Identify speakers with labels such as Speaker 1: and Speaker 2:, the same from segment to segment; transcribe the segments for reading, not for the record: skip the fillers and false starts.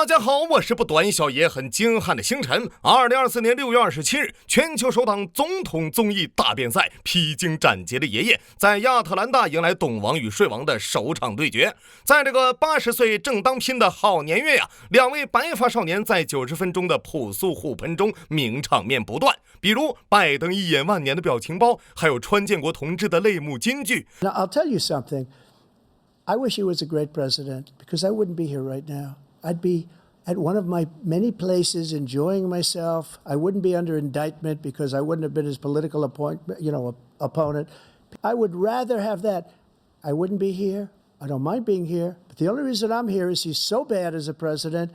Speaker 1: 大家好，我是不短小也很精悍的星辰。2024年6月27日，全球首档总统综艺大辩赛，披荆斩棘的爷爷在亚特兰大迎来董王与睡王的首场对决。在这个80岁正当拼的好年月呀，两位白发少年在90分钟的朴素互喷中，名场面不断。比如拜登一眼万年的表情包，还有川建国同志的泪目金句。
Speaker 2: Now, I'll tell you something. I wish he was a great president because I wouldn't be here right now. I'd be at one of my many places enjoying myself. I wouldn't be under indictment because I wouldn't have been his political opponent. I would rather have that. I wouldn't be here. I don't mind being here. But the only reason I'm here is he's so bad as a president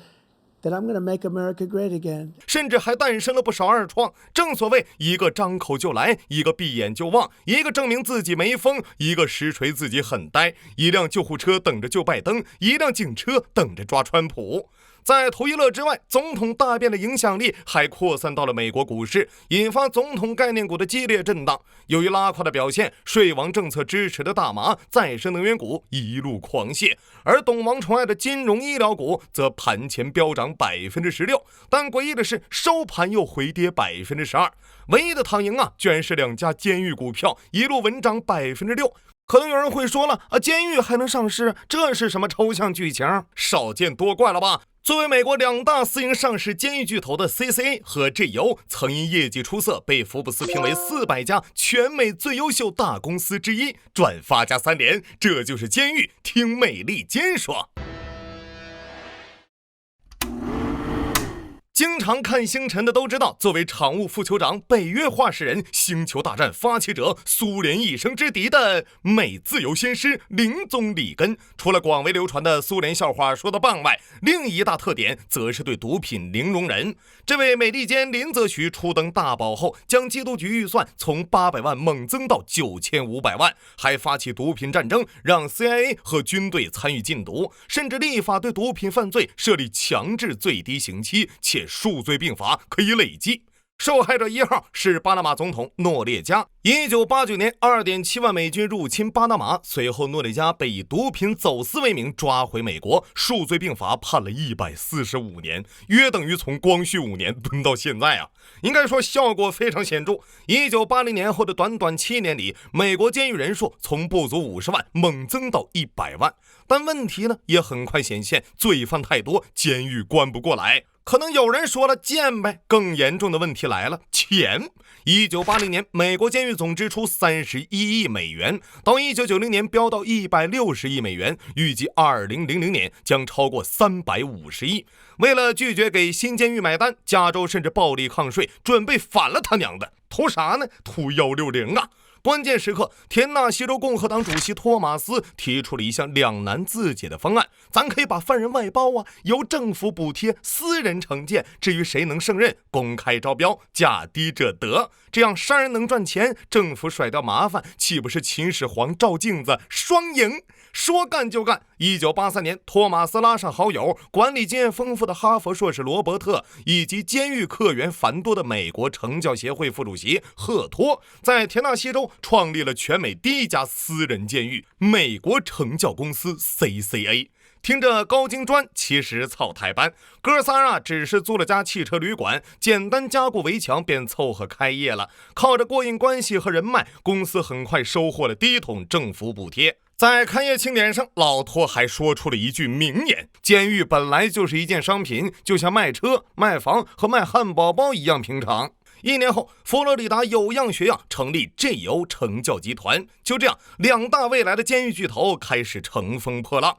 Speaker 2: that I'm going to make America great again.
Speaker 1: 甚至还诞生了不少二创。正所谓一个张口就来，一个闭眼就忘，一个证明自己没疯，一个实锤自己很呆，一辆救护车等着救拜登，一辆警车等着抓川普。在图一乐之外，总统大辩的影响力还扩散到了美国股市，引发总统概念股的激烈震荡。由于拉胯的表现，税王政策支持的大麻、再生能源股一路狂泻，而董王宠爱的金融医疗股则盘前飙涨16%，但诡异的是收盘又回跌12%。唯一的躺赢啊，居然是两家监狱股票，一路稳涨6%。可能有人会说了啊，监狱还能上市，这是什么抽象剧情？少见多怪了吧？作为美国两大私营上市监狱巨头的 CCA 和 GEO， 曾因业绩出色被福布斯评为400家全美最优秀大公司之一，转发加3连，这就是监狱。听美利坚说。经常看星辰的都知道，作为常务副酋长、北约话事人、星球大战发起者、苏联一生之敌的美自由先师林宗里根，除了广为流传的苏联笑话说的棒外，另一大特点则是对毒品零容忍。这位美利坚林则徐初登大宝后，将缉毒局预算从800万猛增到9500万，还发起毒品战争，让 CIA 和军队参与禁毒，甚至立法对毒品犯罪设立强制最低刑期，且数罪并罚可以累计。受害者1号是巴拿马总统诺列加。1989年2.7万美军入侵巴拿马，随后诺列加被以毒品走私为名抓回美国，数罪并罚判了145年，约等于从光绪5年蹲到现在啊！应该说效果非常显著。1980年后的短短7年里，美国监狱人数从不足50万猛增到100万。但问题呢，也很快显现，罪犯太多，监狱关不过来。可能有人说了贱呗，更严重的问题来了，钱。1980年美国监狱总支出31亿美元，到1990年飙到160亿美元，预计2000年将超过350亿。为了拒绝给新监狱买单，加州甚至暴力抗税，准备反了他娘的，图啥呢？图160啊！关键时刻，田纳西州共和党主席托马斯提出了一项两难自解的方案，咱可以把犯人外包啊，由政府补贴，私人惩戒，至于谁能胜任，公开招标，价低者得，这样商人能赚钱，政府甩掉麻烦，岂不是秦始皇照镜子双赢？说干就干。1983年，托马斯拉上好友，管理经验丰富的哈佛硕士罗伯特，以及监狱客源繁多的美国惩教协会副主席赫托，在田纳西州创立了全美第一家私人监狱——美国惩教公司 CCA。听着高精专，其实草台班。哥仨啊，只是租了家汽车旅馆，简单加固围墙，便凑合开业了。靠着过硬关系和人脉，公司很快收获了第一桶政府补贴。在开业庆典上，老托还说出了一句名言：监狱本来就是一件商品，就像卖车、卖房和卖汉堡包一样平常。1年后，佛罗里达有样学样，成立 GEO 惩教集团。就这样，两大未来的监狱巨头开始乘风破浪。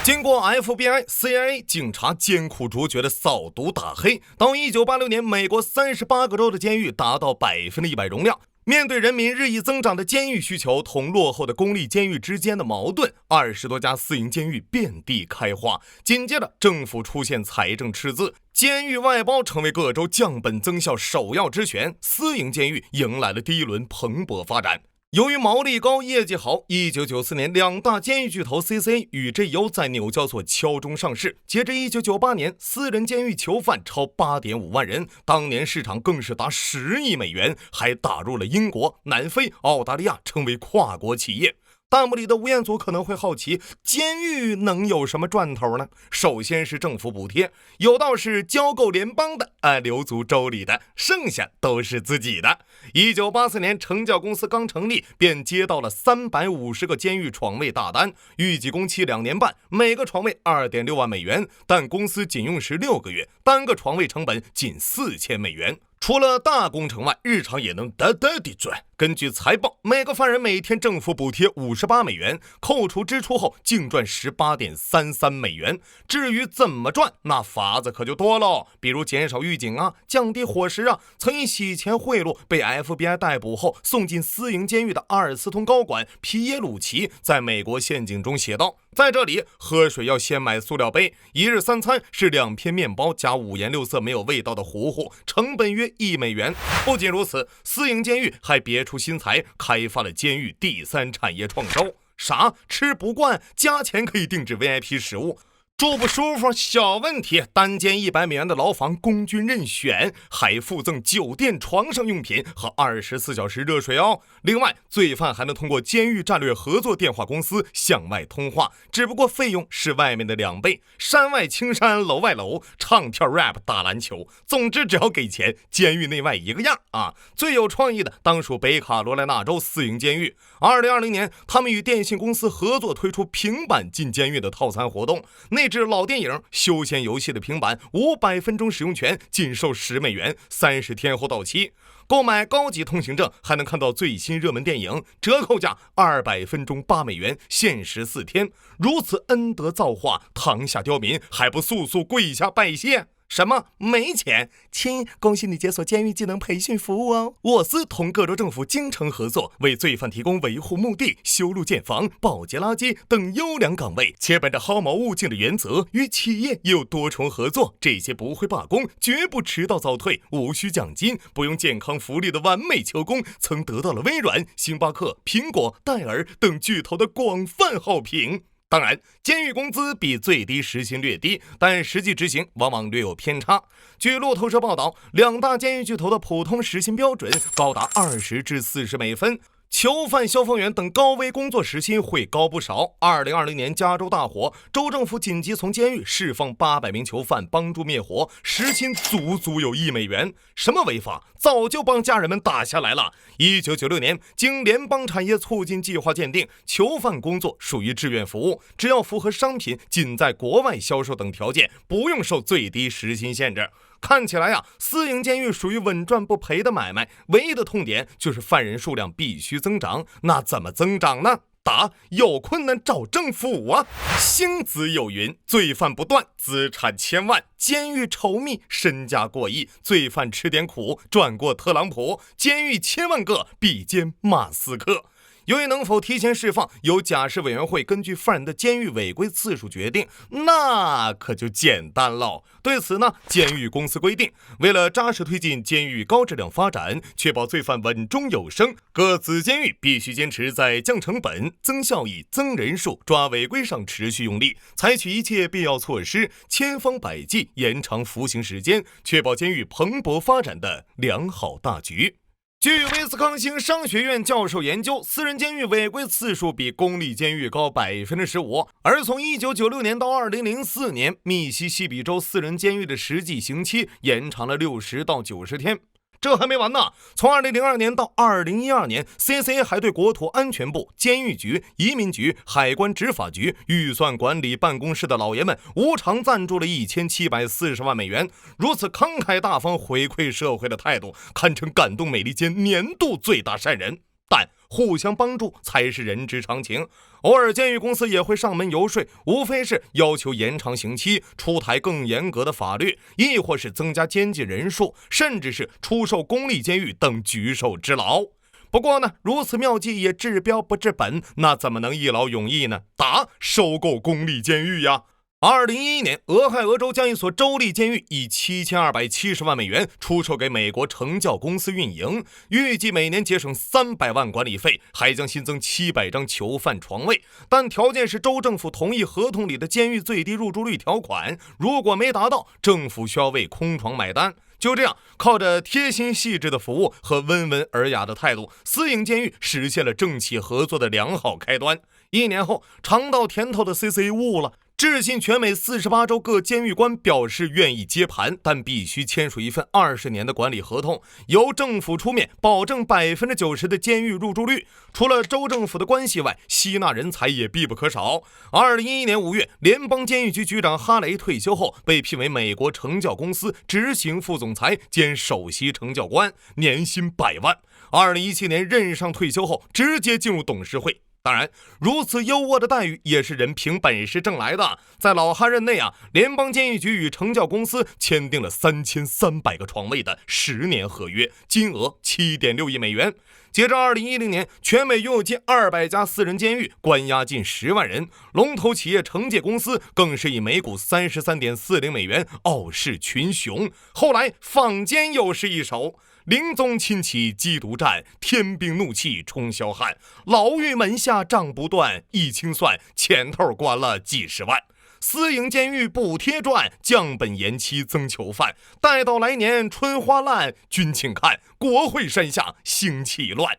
Speaker 1: 经过 FBI、CIA 警察艰苦卓绝的扫毒打黑，到1986年，美国38个州的监狱达到100%容量。面对人民日益增长的监狱需求同落后的公立监狱之间的矛盾，20多家私营监狱遍地开花。紧接着，政府出现财政赤字，监狱外包成为各州降本增效首要之选，私营监狱迎来了第一轮蓬勃发展。由于毛利高、业绩好，1994年两大监狱巨头 CCA 与 GEO 在纽交所敲钟上市。截至1998年，私人监狱囚犯超8.5万人，当年市场更是达10亿美元，还打入了英国、南非、澳大利亚，成为跨国企业。弹幕里的吴彦祖可能会好奇，监狱能有什么赚头呢？首先是政府补贴，有道是交够联邦的，留足州里的，剩下都是自己的。1984年惩教公司刚成立，便接到了350个监狱床位大单，预计工期2年半，每个床位2.6万美元，但公司仅用时6个月，单个床位成本仅4000美元。除了大工程外，日常也能得得地赚。根据财报，每个犯人每天政府补贴58美元，扣除支出后净赚18.33美元。至于怎么赚，那法子可就多喽，比如减少狱警啊，降低伙食啊。曾因洗钱贿赂被 FBI 逮捕后送进私营监狱的阿尔斯通高管皮耶鲁奇在美国陷阱中写道，在这里喝水要先买塑料杯，一日3餐是2片面包加5颜6色没有味道的糊糊，成本约1美元。不仅如此，私营监狱还别出心裁，开发了监狱第3产业创收。啥？吃不惯加钱可以定制 VIP 食物，住不舒服小问题，单间100美元的牢房供军任选，还附赠酒店床上用品和24小时热水哦。另外，罪犯还能通过监狱战略合作电话公司向外通话，只不过费用是外面的2倍，山外青山楼外楼，唱跳 rap 打篮球，总之只要给钱，监狱内外一个样啊。最有创意的当属北卡罗来纳州私营监狱，2020年他们与电信公司合作推出平板进监狱的套餐活动，内置老电影、休闲游戏的平板500分钟使用权仅售10美元，30天后到期。购买高级通行证还能看到最新热门电影，折扣价200分钟8美元，限时4天。如此恩德造化，堂下刁民还不速速跪下拜谢？什么没钱？亲，恭喜你解锁监狱技能培训服务哦！沃斯同各州政府精诚合作，为罪犯提供维护墓地、修路建房、保洁垃圾等优良岗位，且本着薅毛物镜的原则，与企业也有多重合作。这些不会罢工、绝不迟到早退、无需奖金、不用健康福利的完美求工，曾得到了微软、星巴克、苹果、戴尔等巨头的广泛好评。当然，监狱工资比最低时薪略低，但实际执行往往略有偏差。据路透社报道，2大监狱巨头的普通时薪标准高达20至40美分。囚犯、消防员等高危工作时薪会高不少。2020年加州大火，州政府紧急从监狱释放800名囚犯，帮助灭火，时薪足有1美元。什么违法？早就帮家人们打下来了。1996年，经联邦产业促进计划鉴定，囚犯工作属于志愿服务，只要符合商品仅在国外销售等条件，不用受最低时薪限制。看起来呀，私营监狱属于稳赚不赔的买卖，唯一的痛点就是犯人数量必须增长。那怎么增长呢？答：有困难找政府啊！星子有云，罪犯不断，资产千万，监狱稠密，身家过亿，罪犯吃点苦，赚过特朗普，监狱千万个，必兼马斯克。由于能否提前释放，由假释委员会根据犯人的监狱违规次数决定，那可就简单喽。对此呢，监狱公司规定，为了扎实推进监狱高质量发展，确保罪犯稳中有升，各子监狱必须坚持在降成本、增效益、增人数、抓违规上持续用力，采取一切必要措施，千方百计延长服刑时间，确保监狱蓬勃发展的良好大局。据威斯康星商学院教授研究，私人监狱违规次数比公立监狱高 15%， 而从1996年到2004年，密西西比州私人监狱的实际刑期延长了60到90天。这还没完呢！从2002年到2012年 ，CCA 还对国土安全部、监狱局、移民局、海关执法局、预算管理办公室的老爷们无偿赞助了1740万美元。如此慷慨大方回馈社会的态度，堪称感动美利坚年度最大善人。但互相帮助才是人之常情，偶尔监狱公司也会上门游说，无非是要求延长刑期、出台更严格的法律，亦或是增加监禁人数，甚至是出售公立监狱等举手之劳。不过呢，如此妙计也治标不治本，那怎么能一劳永逸呢？答：收购公立监狱呀。2011年，俄亥俄州将一所州立监狱以7270万美元出售给美国惩教公司运营，预计每年节省300万管理费，还将新增700张囚犯床位，但条件是州政府同意合同里的监狱最低入住率条款，如果没达到，政府需要为空床买单。就这样，靠着贴心细致的服务和温文尔雅的态度，私营监狱实现了政企合作的良好开端。1年后，尝到甜头的 CCA 悟了，致信全美48州各监狱官，表示愿意接盘，但必须签署一份20年的管理合同，由政府出面保证90%的监狱入住率。除了州政府的关系外，吸纳人才也必不可少。2011年5月，联邦监狱局局长哈雷退休后，被聘为美国惩教公司执行副总裁兼首席惩教官，年薪100万。2017年任上退休后，直接进入董事会。当然，如此优渥的待遇也是人凭本事挣来的。在老哈任内联邦监狱局与惩教公司签订了3300个床位的10年合约，金额7.6亿美元。截至2010年，全美拥有近200家私人监狱，关押近10万人。龙头企业惩戒公司更是以每股33.40美元傲视群雄。后来坊间又是一首林宗亲起缉毒战，天兵怒气冲霄汉，牢狱门下账不断，一清算前头关了几十万。私营监狱补贴赚，降本延期增囚犯，待到来年春花烂，君请看国会山下兴起乱。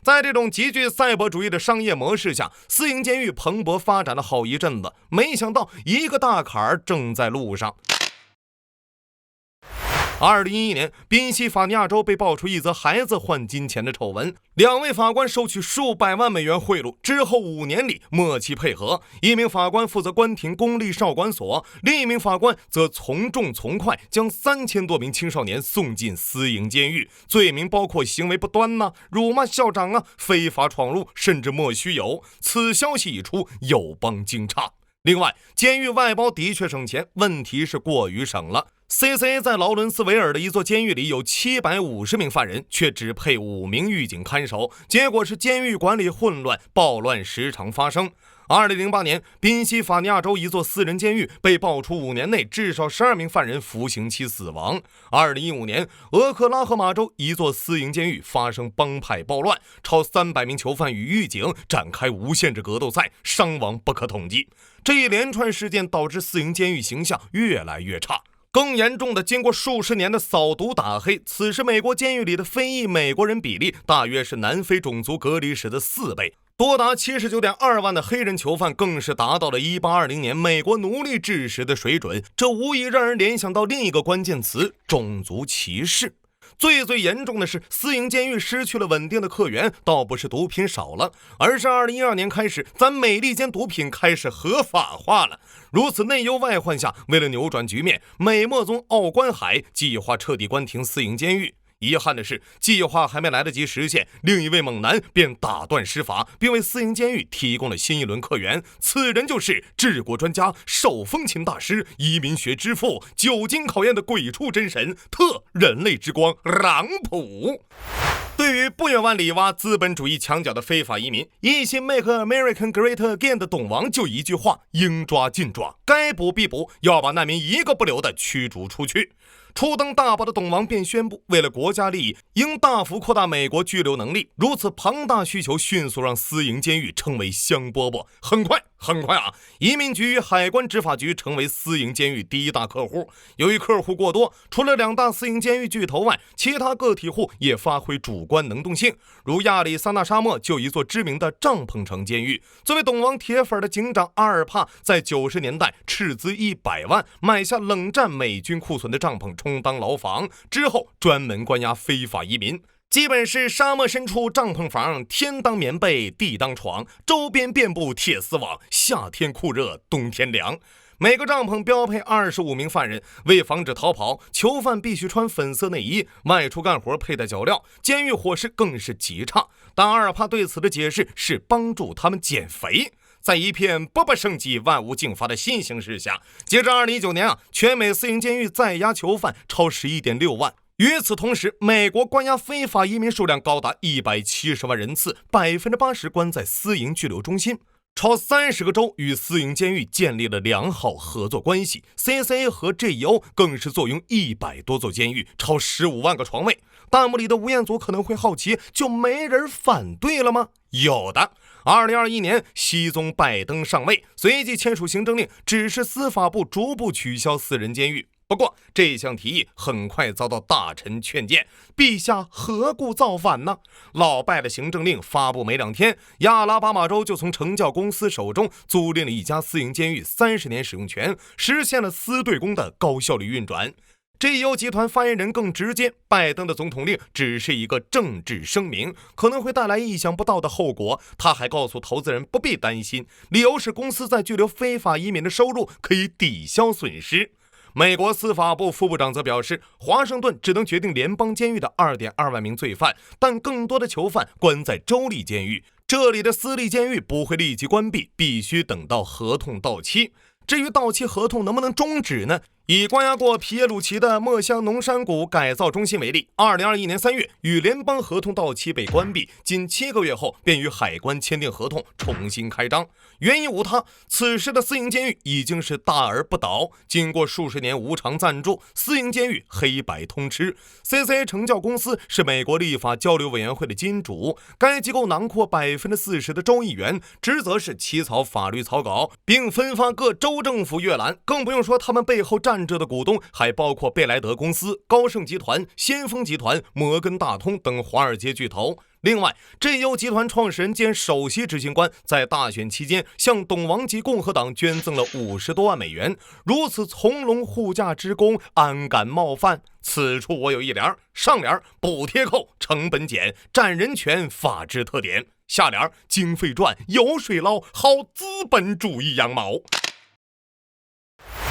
Speaker 1: 在这种极具赛博主义的商业模式下，私营监狱蓬勃发展了好一阵子，没想到一个大坎儿正在路上。2011年，宾夕法尼亚州被爆出一则孩子换金钱的丑闻，2位法官收取数百万美元贿赂，之后5年里默契配合，一名法官负责关停公立少管所，另一名法官则从重从快将3000多名青少年送进私营监狱，罪名包括行为不端辱骂校长非法闯入，甚至莫须有。此消息一出，友邦惊诧。另外，监狱外包的确省钱，问题是过于省了。CCA 在劳伦斯维尔的一座监狱里有750名犯人，却只配5名狱警看守，结果是监狱管理混乱，暴乱时常发生。2008年，宾夕法尼亚州一座私人监狱被爆出5年内至少12名犯人服刑期死亡。2015年，俄克拉荷马州一座私营监狱发生帮派暴乱，超300名囚犯与狱警展开无限制格斗赛，伤亡不可统计。这一连串事件导致私营监狱形象越来越差。更严重的，经过数十年的扫毒打黑，此时美国监狱里的非裔美国人比例大约是南非种族隔离史的4倍，多达79.2万的黑人囚犯更是达到了1820年美国奴隶制时的水准，这无疑让人联想到另一个关键词：种族歧视。最严重的是，私营监狱失去了稳定的客源，倒不是毒品少了，而是2012年开始，咱美利坚毒品开始合法化了。如此内忧外患下，为了扭转局面，美墨宗奥关海计划彻底关停私营监狱。遗憾的是，计划还没来得及实现，另一位猛男便打断施法，并为私营监狱提供了新一轮客源。此人就是治国专家、手风琴大师、移民学之父、久经考验的鬼畜真神特人类之光朗普。对于不远万里挖资本主义墙角的非法移民，一心 Make American Great Again 的董王就一句话：应抓尽抓，该捕必捕，要把难民一个不留的驱逐出去。初登大宝的董王便宣布，为了国家利益，应大幅扩大美国拘留能力。如此庞大需求迅速让私营监狱成为香饽饽。很快移民局与海关执法局成为私营监狱第一大客户。由于客户过多，除了2大私营监狱巨头外，其他个体户也发挥主观能动性。如亚利桑那沙漠就有一座知名的帐篷城监狱，作为董王铁粉的警长阿尔帕在90年代斥资100万买下冷战美军库存的帐篷充当牢房，之后专门关押非法移民。基本是沙漠深处帐篷房，天当棉被地当床，周边遍布铁丝网，夏天酷热冬天凉。每个帐篷标配25名犯人，为防止逃跑，囚犯必须穿粉色内衣，外出干活佩戴脚镣，监狱伙食更是极差。但阿尔帕对此的解释是帮助他们减肥。在一片勃勃生机、万物竞发的新形势下，截至2019年全美私营监狱在押囚犯超11.6万。与此同时，美国关押非法移民数量高达170万人次，80%关在私营拘留中心。超30个州与私营监狱建立了良好合作关系 ，CCA 和 GEO 更是坐拥100多座监狱，超15万个床位。弹幕里的吴彦祖可能会好奇，就没人反对了吗？有的。2021年，西宗拜登上位，随即签署行政令，指示司法部逐步取消私人监狱。不过这项提议很快遭到大臣劝谏，陛下何故造反呢？老拜的行政令发布没2天，亚拉巴马州就从惩教公司手中租赁了一家私营监狱30年使用权，实现了私对公的高效率运转。GEO 集团发言人更直接，拜登的总统令只是一个政治声明，可能会带来意想不到的后果。他还告诉投资人不必担心，理由是公司在拘留非法移民的收入可以抵消损失。美国司法部副部长则表示，华盛顿只能决定联邦监狱的 2.2 万名罪犯，但更多的囚犯关在州立监狱，这里的私立监狱不会立即关闭，必须等到合同到期。至于到期合同能不能终止呢？以关押过皮耶鲁奇的墨香农山谷改造中心为例，2021年3月与联邦合同到期被关闭，仅7个月后便与海关签订合同重新开张。原因无他，此时的私营监狱已经是大而不倒，经过数十年无偿赞助，私营监狱黑白通吃。CCA 惩教公司是美国立法交流委员会的金主，该机构囊括40%的州议员，职责是起草法律草稿，并分发各州政府阅览。更不用说他们背后站着的股东还包括贝莱德公司、高盛集团、先锋集团、摩根大通等华尔街巨头。另外，GEO 集团创始人兼首席执行官在大选期间向董王及共和党捐赠了50多万美元，如此从容护驾之功，安敢冒犯？此处我有一联，上联补贴扣、成本减、占人权、法治特点；下联经费赚、油水捞、好资本主义羊毛。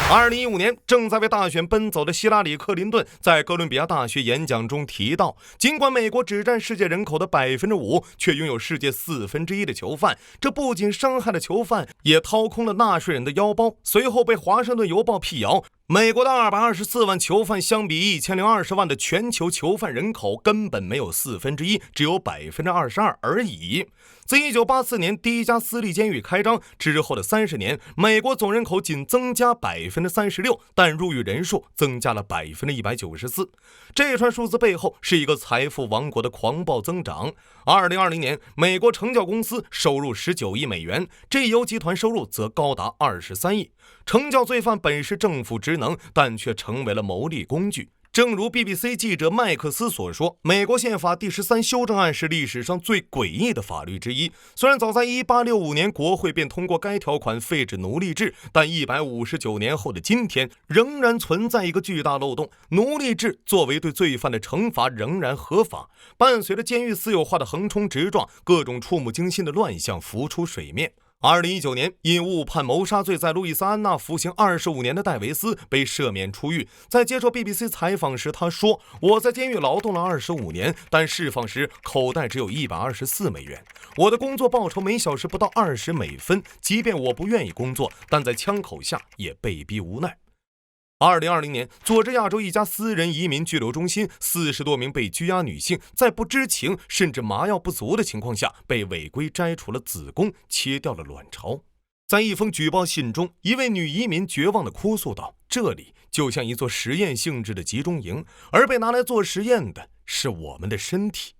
Speaker 1: 2015年，正在为大选奔走的希拉里·克林顿在哥伦比亚大学演讲中提到，尽管美国只占世界人口的 5%， 却拥有世界1/4的囚犯，这不仅伤害了囚犯，也掏空了纳税人的腰包。随后被华盛顿邮报辟谣，美国的224万囚犯相比1020万的全球囚犯人口根本没有1/4，只有 22% 而已。自1984年第一家私立监狱开张之后的30年，美国总人口仅增加 36%， 但入狱人数增加了 194%。这串数字背后是一个财富王国的狂暴增长。2020年，美国惩教公司收入19亿美元，GEO 集团收入则高达23亿。惩教罪犯本是政府职能，但却成为了牟利工具。正如 BBC 记者麦克斯所说，美国宪法第13修正案是历史上最诡异的法律之一。虽然早在1865年国会便通过该条款废止奴隶制，但159年后的今天，仍然存在一个巨大漏洞：奴隶制作为对罪犯的惩罚仍然合法。伴随着监狱私有化的横冲直撞，各种触目惊心的乱象浮出水面。2019年，因误判谋杀罪在路易斯安那服刑25年的戴维斯被赦免出狱。在接受 BBC 采访时，他说：“我在监狱劳动了25年，但释放时口袋只有124美元。我的工作报酬每小时不到20美分，即便我不愿意工作，但在枪口下也被逼无奈。” 2020年，佐治亚州一家私人移民拘留中心，40多名被拘押女性在不知情甚至麻药不足的情况下，被违规摘除了子宫，切掉了卵巢。在一封举报信中，一位女移民绝望地哭诉道：“这里就像一座实验性质的集中营，而被拿来做实验的是我们的身体。”